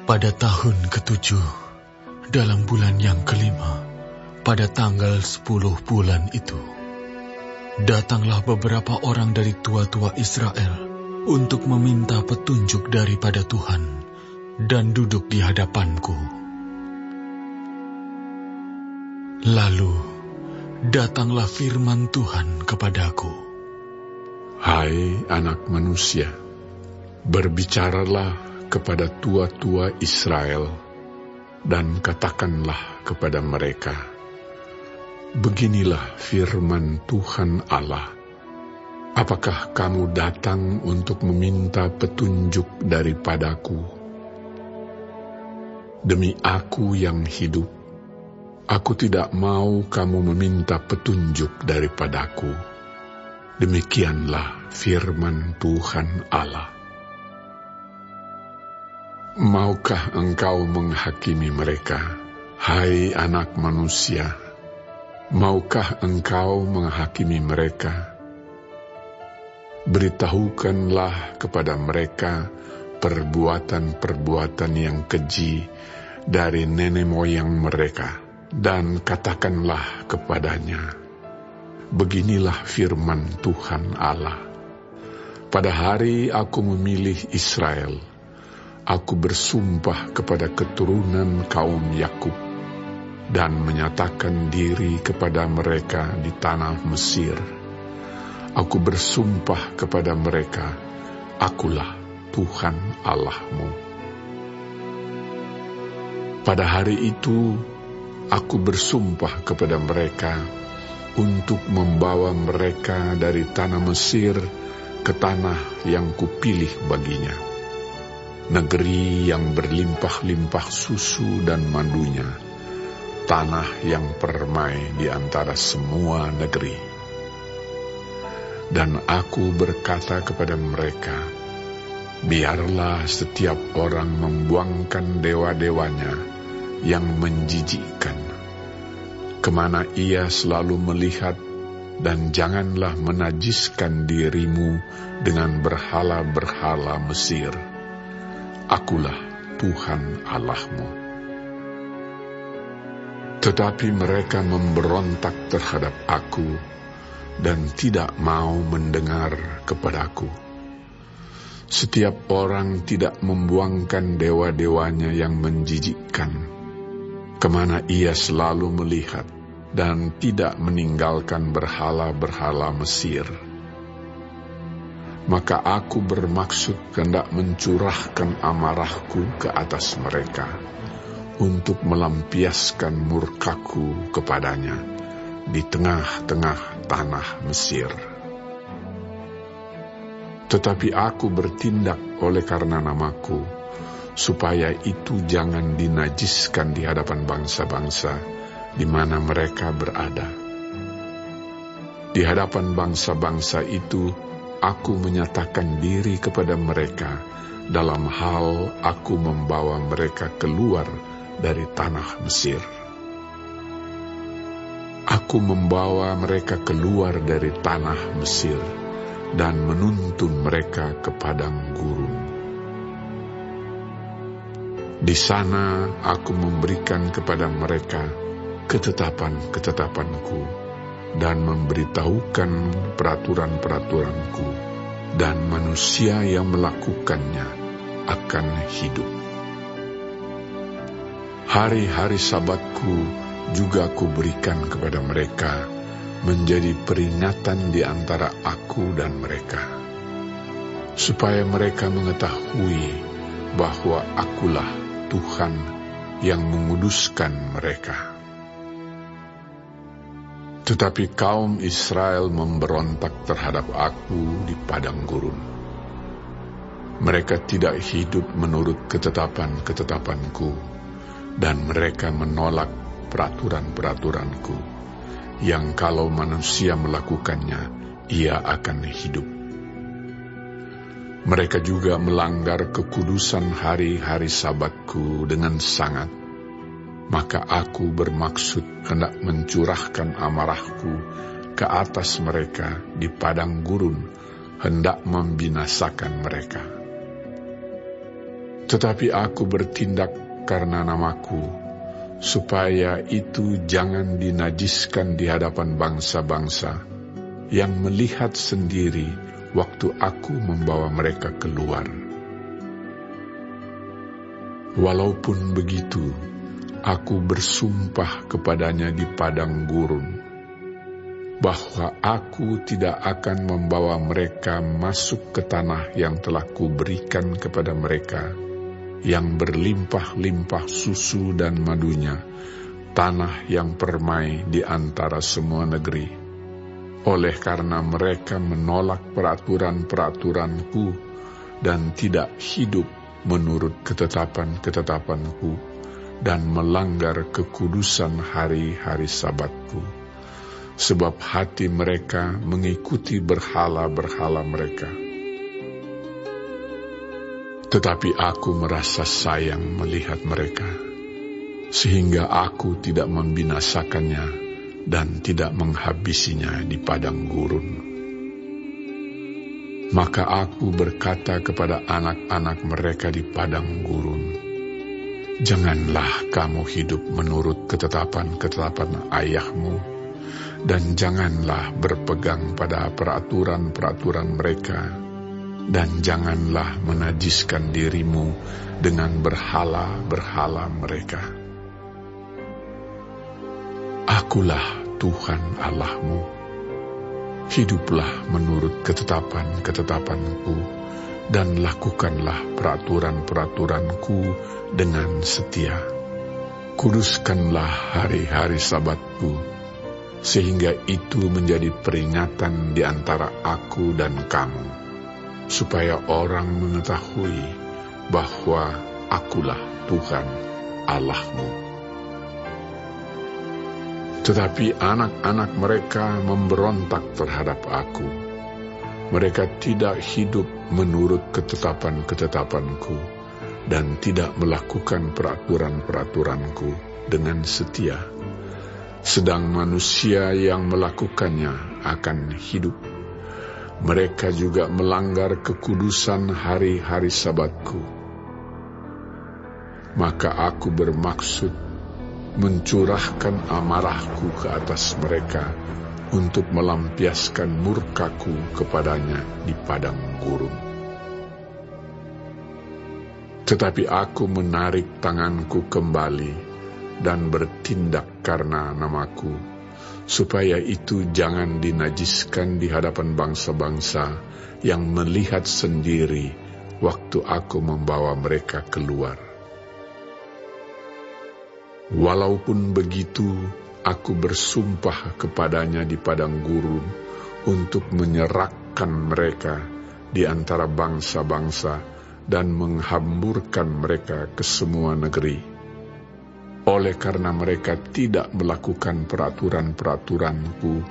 Pada tahun ke-7, dalam bulan yang kelima, pada tanggal 10 bulan itu, datanglah beberapa orang dari tua-tua Israel untuk meminta petunjuk daripada Tuhan dan duduk di hadapanku. Lalu, datanglah firman Tuhan kepadaku. Hai anak manusia, berbicaralah kepada tua-tua Israel dan katakanlah kepada mereka, beginilah firman Tuhan Allah. Apakah kamu datang untuk meminta petunjuk daripadaku? Demi aku yang hidup, aku tidak mau kamu meminta petunjuk daripadaku. Demikianlah firman Tuhan Allah. Maukah engkau menghakimi mereka, hai anak manusia? Maukah engkau menghakimi mereka? Beritahukanlah kepada mereka perbuatan-perbuatan yang keji dari nenek moyang mereka, dan katakanlah kepadanya, beginilah firman Tuhan Allah. Pada hari aku memilih Israel, aku bersumpah kepada keturunan kaum Yakub dan menyatakan diri kepada mereka di tanah Mesir. Aku bersumpah kepada mereka, akulah Tuhan Allahmu. Pada hari itu, aku bersumpah kepada mereka untuk membawa mereka dari tanah Mesir ke tanah yang kupilih baginya, negeri yang berlimpah-limpah susu dan madunya, tanah yang permai di antara semua negeri. Dan aku berkata kepada mereka, biarlah setiap orang membuangkan dewa-dewanya yang menjijikkan, kemana ia selalu melihat, dan janganlah menajiskan dirimu dengan berhala-berhala Mesir. Akulah Tuhan Allahmu. Tetapi mereka memberontak terhadap aku dan tidak mau mendengar kepadaku. Setiap orang tidak membuangkan dewa-dewanya yang menjijikkan, kemana ia selalu melihat, dan tidak meninggalkan berhala-berhala Mesir. Maka aku bermaksud hendak mencurahkan amarahku ke atas mereka, untuk melampiaskan murkaku kepadanya di tengah-tengah tanah Mesir. Tetapi aku bertindak oleh karena namaku, supaya itu jangan dinajiskan di hadapan bangsa-bangsa di mana mereka berada. Di hadapan bangsa-bangsa itu, aku menyatakan diri kepada mereka dalam hal aku membawa mereka keluar dari tanah Mesir. Aku membawa mereka keluar dari tanah Mesir dan menuntun mereka ke padang gurun. Di sana aku memberikan kepada mereka ketetapan-ketetapanku dan memberitahukan peraturan-peraturanku, dan manusia yang melakukannya akan hidup. Hari-hari Sabatku juga kuberikan kepada mereka menjadi peringatan di antara aku dan mereka, supaya mereka mengetahui bahwa akulah Tuhan yang menguduskan mereka. Tetapi kaum Israel memberontak terhadap aku di padang gurun. Mereka tidak hidup menurut ketetapan-ketetapanku, dan mereka menolak peraturan-peraturanku, yang kalau manusia melakukannya, ia akan hidup. Mereka juga melanggar kekudusan hari-hari Sabatku dengan sangat. Maka aku bermaksud hendak mencurahkan amarahku ke atas mereka di padang gurun, hendak membinasakan mereka. Tetapi aku bertindak karena namaku, supaya itu jangan dinajiskan di hadapan bangsa-bangsa yang melihat sendiri waktu aku membawa mereka keluar. Walaupun begitu, aku bersumpah kepadanya di padang gurun, bahwa aku tidak akan membawa mereka masuk ke tanah yang telah kuberikan kepada mereka, yang berlimpah-limpah susu dan madunya, tanah yang permai di antara semua negeri. Oleh karena mereka menolak peraturan-peraturanku dan tidak hidup menurut ketetapan-ketetapanku dan melanggar kekudusan hari-hari Sabatku. Sebab hati mereka mengikuti berhala-berhala mereka. Tetapi aku merasa sayang melihat mereka, sehingga aku tidak membinasakannya dan tidak menghabisinya di padang gurun. Maka aku berkata kepada anak-anak mereka di padang gurun, janganlah kamu hidup menurut ketetapan-ketetapan ayahmu, dan janganlah berpegang pada peraturan-peraturan mereka, dan janganlah menajiskan dirimu dengan berhala-berhala mereka. Akulah Tuhan Allahmu. Hiduplah menurut ketetapan-ketetapanku, dan lakukanlah peraturan-peraturanku dengan setia. Kuduskanlah hari-hari Sabatku, sehingga itu menjadi peringatan di antara aku dan kamu, supaya orang mengetahui bahwa akulah Tuhan Allahmu. Tetapi anak-anak mereka memberontak terhadap aku. Mereka tidak hidup menurut ketetapan-ketetapanku dan tidak melakukan peraturan-peraturanku dengan setia. Sedang manusia yang melakukannya akan hidup. Mereka juga melanggar kekudusan hari-hari Sabatku. Maka aku bermaksud mencurahkan amarahku ke atas mereka untuk melampiaskan murkaku kepadanya di padang gurun. Tetapi aku menarik tanganku kembali dan bertindak karena namaku, supaya itu jangan dinajiskan di hadapan bangsa-bangsa yang melihat sendiri waktu aku membawa mereka keluar. Walaupun begitu, aku bersumpah kepadanya di padang gurun untuk menyerahkan mereka di antara bangsa-bangsa dan menghamburkan mereka ke semua negeri. Oleh karena mereka tidak melakukan peraturan-peraturanku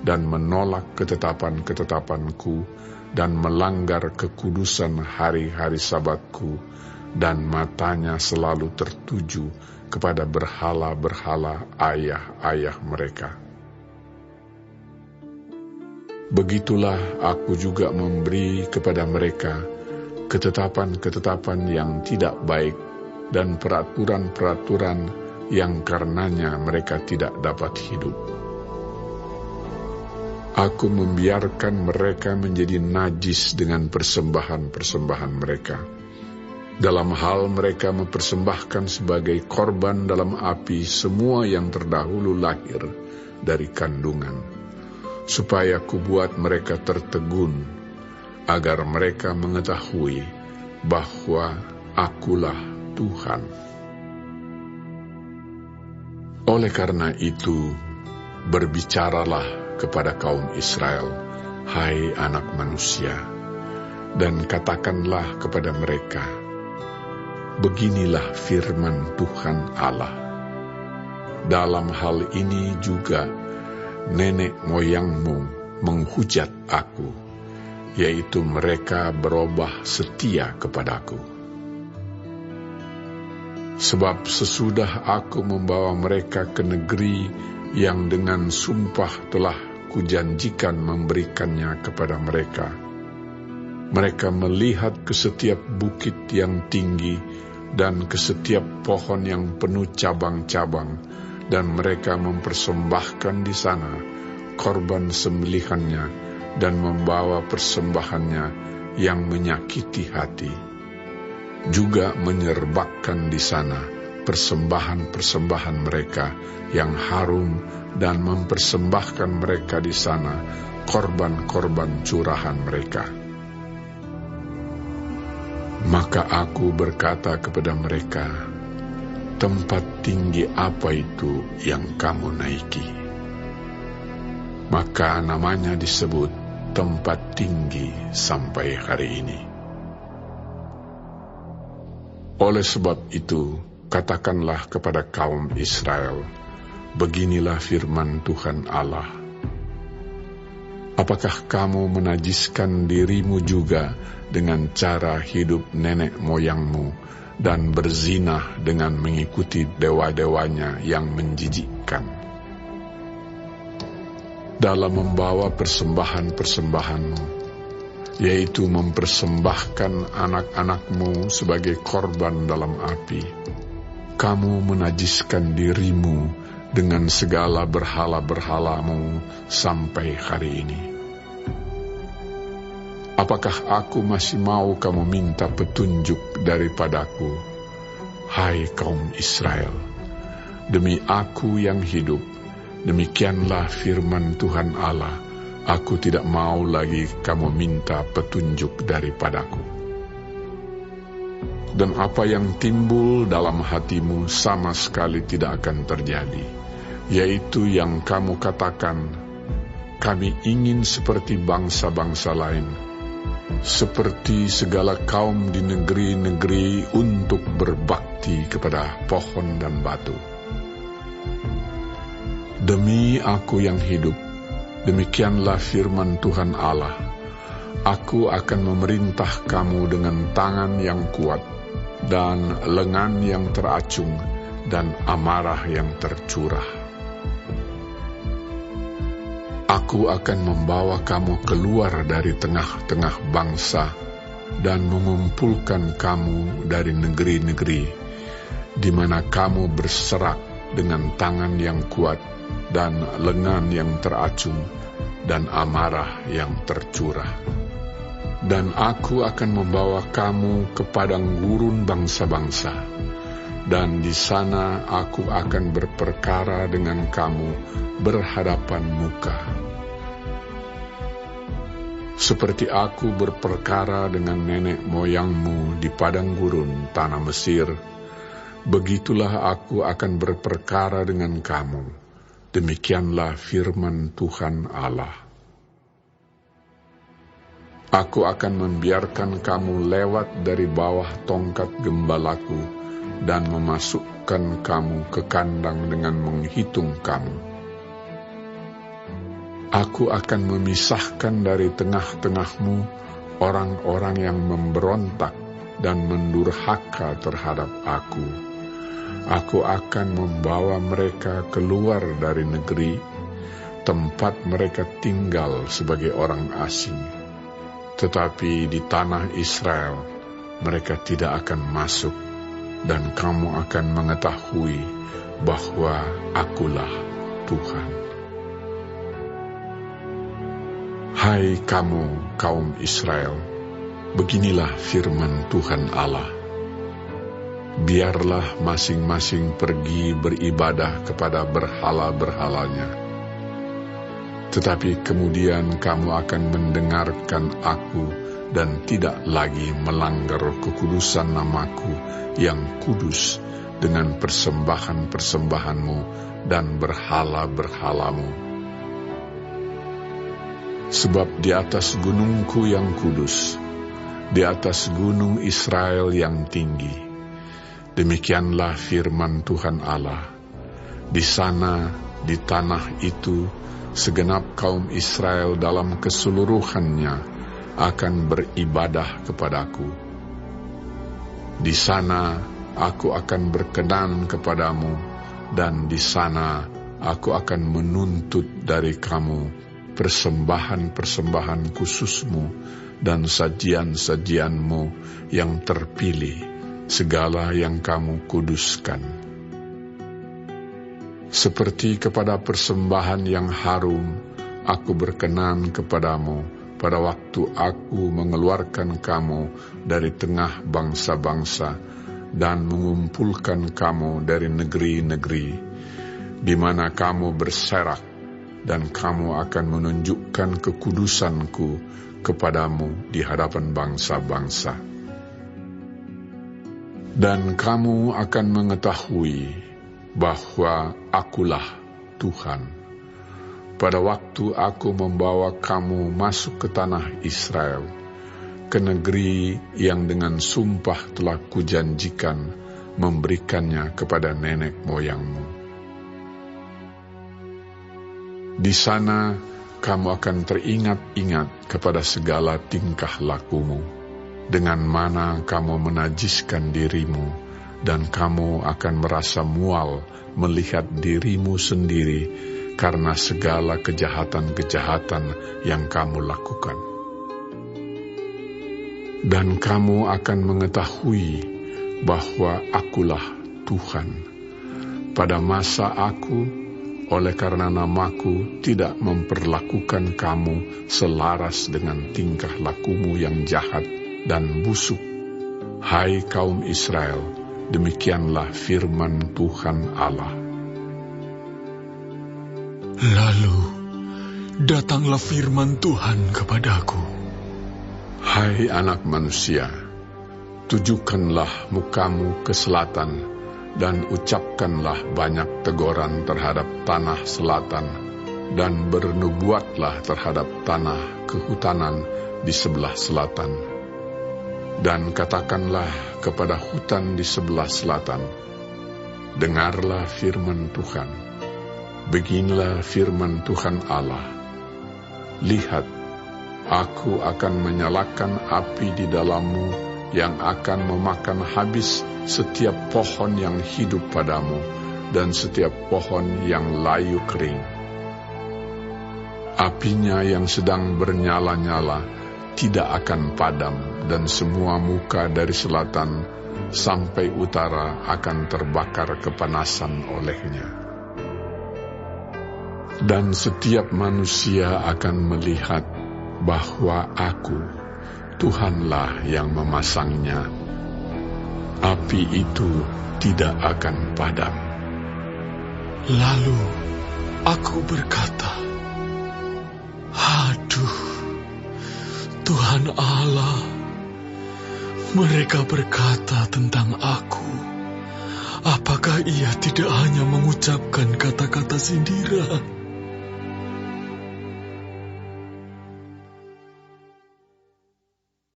dan menolak ketetapan-ketetapanku dan melanggar kekudusan hari-hari Sabatku, dan matanya selalu tertuju kepada berhala-berhala ayah-ayah mereka. Begitulah aku juga memberi kepada mereka ketetapan-ketetapan yang tidak baik dan peraturan-peraturan yang karenanya mereka tidak dapat hidup. Aku membiarkan mereka menjadi najis dengan persembahan-persembahan mereka. Dalam hal mereka mempersembahkan sebagai korban dalam api semua yang terdahulu lahir dari kandungan, supaya kubuat mereka tertegun, agar mereka mengetahui bahwa akulah Tuhan. Oleh karena itu, berbicaralah kepada kaum Israel, hai anak manusia, dan katakanlah kepada mereka, beginilah firman Tuhan Allah. Dalam hal ini juga nenek moyangmu menghujat aku, yaitu mereka berubah setia kepadaku. Sebab sesudah aku membawa mereka ke negeri yang dengan sumpah telah kujanjikan memberikannya kepada mereka, Mereka melihat ke setiap bukit yang tinggi dan ke setiap pohon yang penuh cabang-cabang, dan mereka mempersembahkan di sana korban sembelihannya dan membawa persembahannya yang menyakiti hati. Juga menyerbakkan di sana persembahan-persembahan mereka yang harum dan mempersembahkan mereka di sana korban-korban curahan mereka. Maka aku berkata kepada mereka, tempat tinggi apa itu yang kamu naiki? Maka namanya disebut tempat tinggi sampai hari ini. Oleh sebab itu, katakanlah kepada kaum Israel, beginilah firman Tuhan Allah. Apakah kamu menajiskan dirimu juga dengan cara hidup nenek moyangmu dan berzinah dengan mengikuti dewa-dewanya yang menjijikkan? Dalam membawa persembahan-persembahanmu, yaitu mempersembahkan anak-anakmu sebagai korban dalam api, kamu menajiskan dirimu dengan segala berhala-berhalamu sampai hari ini. Apakah aku masih mau kamu minta petunjuk daripadaku, hai kaum Israel? Demi aku yang hidup, demikianlah firman Tuhan Allah, aku tidak mau lagi kamu minta petunjuk daripadaku. Dan apa yang timbul dalam hatimu sama sekali tidak akan terjadi, yaitu yang kamu katakan, kami ingin seperti bangsa-bangsa lain, seperti segala kaum di negeri-negeri untuk berbakti kepada pohon dan batu. Demi aku yang hidup, demikianlah firman Tuhan Allah, aku akan memerintah kamu dengan tangan yang kuat, dan lengan yang teracung, dan amarah yang tercurah. Aku akan membawa kamu keluar dari tengah-tengah bangsa, dan mengumpulkan kamu dari negeri-negeri, di mana kamu berserak dengan tangan yang kuat, dan lengan yang teracung, dan amarah yang tercurah. Dan aku akan membawa kamu ke padang gurun bangsa-bangsa, dan di sana aku akan berperkara dengan kamu berhadapan muka. Seperti aku berperkara dengan nenek moyangmu di padang gurun tanah Mesir, begitulah aku akan berperkara dengan kamu. Demikianlah firman Tuhan Allah. Aku akan membiarkan kamu lewat dari bawah tongkat gembalaku dan memasukkan kamu ke kandang dengan menghitung kamu. Aku akan memisahkan dari tengah-tengahmu orang-orang yang memberontak dan mendurhaka terhadap aku. Aku akan membawa mereka keluar dari negeri, tempat mereka tinggal sebagai orang asing. Tetapi di tanah Israel mereka tidak akan masuk, dan kamu akan mengetahui bahwa akulah Tuhan. Hai kamu kaum Israel, beginilah firman Tuhan Allah. Biarlah masing-masing pergi beribadah kepada berhala-berhalanya. Tetapi kemudian kamu akan mendengarkan aku dan tidak lagi melanggar kekudusan namaku yang kudus dengan persembahan-persembahanmu dan berhala-berhalamu. Sebab di atas gunungku yang kudus, di atas gunung Israel yang tinggi, demikianlah firman Tuhan Allah, di sana, di tanah itu, segenap kaum Israel dalam keseluruhannya akan beribadah kepadaku. Di sana aku akan berkenan kepadamu, dan di sana aku akan menuntut dari kamu persembahan-persembahan khususmu dan sajian-sajianmu yang terpilih, segala yang kamu kuduskan. Seperti kepada persembahan yang harum, aku berkenan kepadamu pada waktu aku mengeluarkan kamu dari tengah bangsa-bangsa dan mengumpulkan kamu dari negeri-negeri, di mana kamu berserak, dan kamu akan menunjukkan kekudusanku kepadamu di hadapan bangsa-bangsa. Dan kamu akan mengetahui bahwa akulah Tuhan, pada waktu aku membawa kamu masuk ke tanah Israel, ke negeri yang dengan sumpah telah kujanjikan memberikannya kepada nenek moyangmu. Di sana kamu akan teringat-ingat kepada segala tingkah lakumu, dengan mana kamu menajiskan dirimu, dan kamu akan merasa mual melihat dirimu sendiri karena segala kejahatan-kejahatan yang kamu lakukan. Dan kamu akan mengetahui bahwa akulah Tuhan, pada masa aku, oleh karena namaku, tidak memperlakukan kamu selaras dengan tingkah lakumu yang jahat dan busuk. Hai kaum Israel, demikianlah firman Tuhan Allah. Lalu datanglah firman Tuhan kepadaku. Hai anak manusia, tujukanlah mukamu ke selatan, dan ucapkanlah banyak teguran terhadap tanah selatan, dan bernubuatlah terhadap tanah kehutanan di sebelah selatan. Dan katakanlah kepada hutan di sebelah selatan, dengarlah firman Tuhan. Beginilah firman Tuhan Allah. Lihat, aku akan menyalakan api di dalammu yang akan memakan habis setiap pohon yang hidup padamu dan setiap pohon yang layu kering. Apinya yang sedang bernyala-nyala tidak akan padam, dan semua muka dari selatan sampai utara akan terbakar kepanasan olehnya. Dan setiap manusia akan melihat bahwa aku, Tuhanlah yang memasangnya. Api itu tidak akan padam. Lalu aku berkata, aduh, Tuhan Allah, mereka berkata tentang aku, apakah ia tidak hanya mengucapkan kata-kata sindiran?